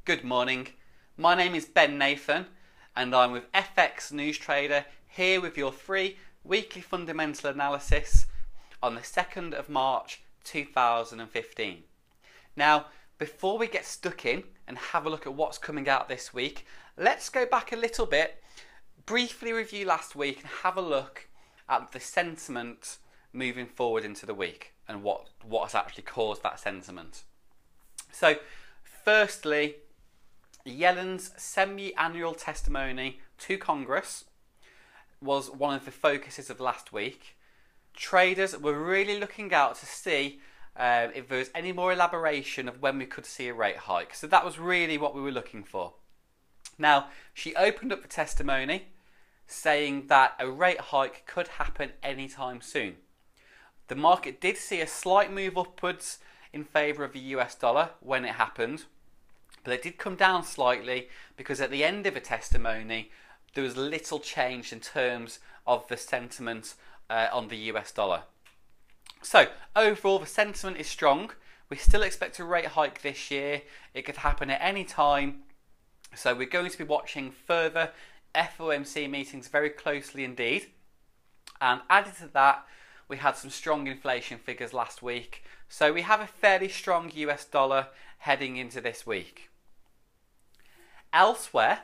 Good morning, my name is Ben Nathan and I'm with FX News Trader here with your free weekly fundamental analysis on the 2nd of March 2015. Now, before we get stuck in and have a look at what's coming out this week, let's go back a little bit, briefly review last week and have a look at the sentiment moving forward into the week and what has actually caused that sentiment. So, firstly, Yellen's semi-annual testimony to Congress was one of the focuses of last week. Traders were really looking out to see if there was any more elaboration of when we could see a rate hike. So that was really what we were looking for. Now, she opened up the testimony saying that a rate hike could happen anytime soon. The market did see a slight move upwards in favour of the US dollar when it happened, but it did come down slightly because at the end of the testimony there was little change in terms of the sentiment on the US dollar. So overall the sentiment is strong. We still expect a rate hike this year. It could happen at any time. So we're going to be watching further FOMC meetings very closely indeed. And added to that, we had some strong inflation figures last week. So we have a fairly strong US dollar heading into this week. Elsewhere,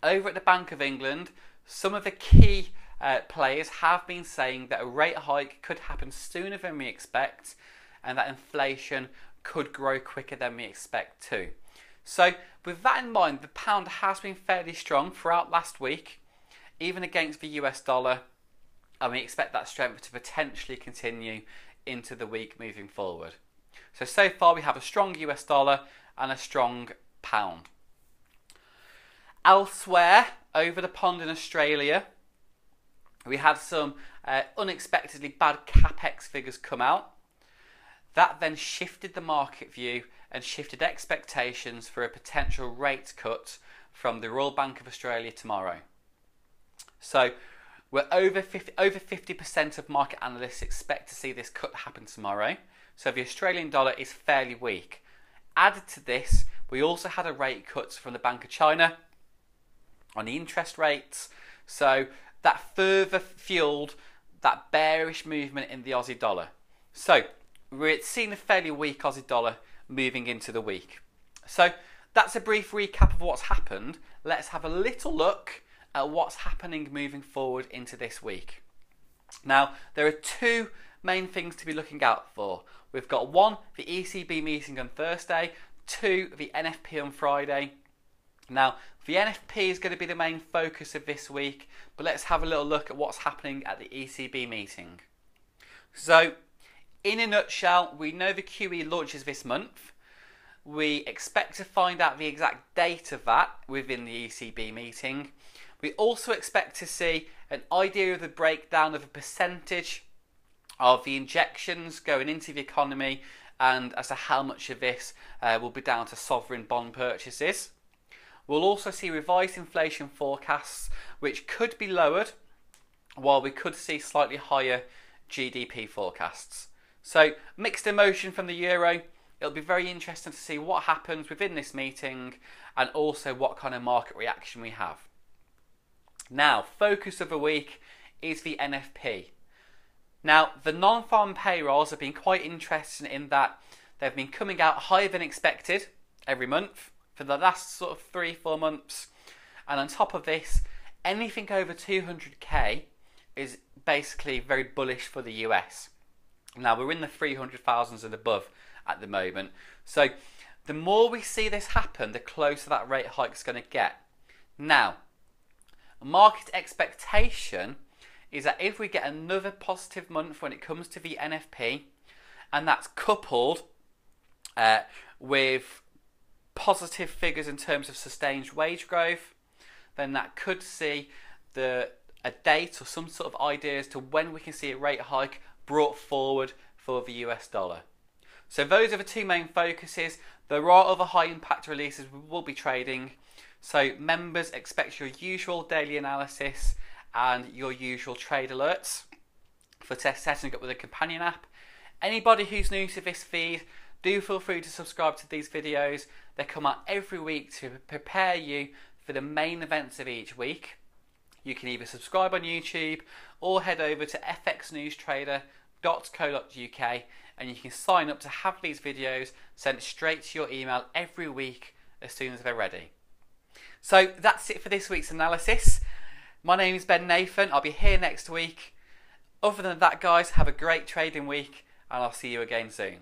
over at the Bank of England, some of the key players have been saying that a rate hike could happen sooner than we expect and that inflation could grow quicker than we expect too. So with that in mind, the pound has been fairly strong throughout last week, even against the US dollar, and we expect that strength to potentially continue into the week moving forward. So far we have a strong US dollar and a strong pound. Elsewhere, over the pond in Australia, we had some unexpectedly bad capex figures come out. That then shifted the market view and shifted expectations for a potential rate cut from the Royal Bank of Australia tomorrow. So we're over 50% of market analysts expect to see this cut happen tomorrow. So the Australian dollar is fairly weak. Added to this, we also had a rate cut from the Bank of China on the interest rates. So that further fueled that bearish movement in the Aussie dollar. So we're seeing a fairly weak Aussie dollar moving into the week. So that's a brief recap of what's happened. Let's have a little look at what's happening moving forward into this week. Now, there are two main things to be looking out for. We've got one, the ECB meeting on Thursday, two, the NFP on Friday. Now, the NFP is going to be the main focus of this week, but let's have a little look at what's happening at the ECB meeting. So, in a nutshell, we know the QE launches this month. We expect to find out the exact date of that within the ECB meeting. We also expect to see an idea of the breakdown of a percentage of the injections going into the economy and as to how much of this will be down to sovereign bond purchases. We'll also see revised inflation forecasts which could be lowered, while we could see slightly higher GDP forecasts. So mixed emotion from the euro. It'll be very interesting to see what happens within this meeting and also what kind of market reaction we have. Now, focus of the week is the NFP. Now, the non-farm payrolls have been quite interesting in that they've been coming out higher than expected every month for the last sort of 3-4 months. And on top of this, anything over 200k is basically very bullish for the US. Now, we're in the 300,000s and above at the moment. So the more we see this happen, the closer that rate hike is going to get. Now, market expectation is that if we get another positive month when it comes to the NFP, and that's coupled with positive figures in terms of sustained wage growth, then that could see a date or some sort of idea as to when we can see a rate hike brought forward for the US dollar. So those are the two main focuses. There are other high impact releases we will be trading. So members, expect your usual daily analysis and your usual trade alerts for setting up with a companion app. Anybody who's new to this feed, Do feel free to subscribe to these videos. They come out every week to prepare you for the main events of each week. You can either subscribe on YouTube or head over to fxnewstrader.co.uk and you can sign up to have these videos sent straight to your email every week as soon as they're ready. So that's it for this week's analysis. My name is Ben Nathan. I'll be here next week. Other than that, guys, have a great trading week and I'll see you again soon.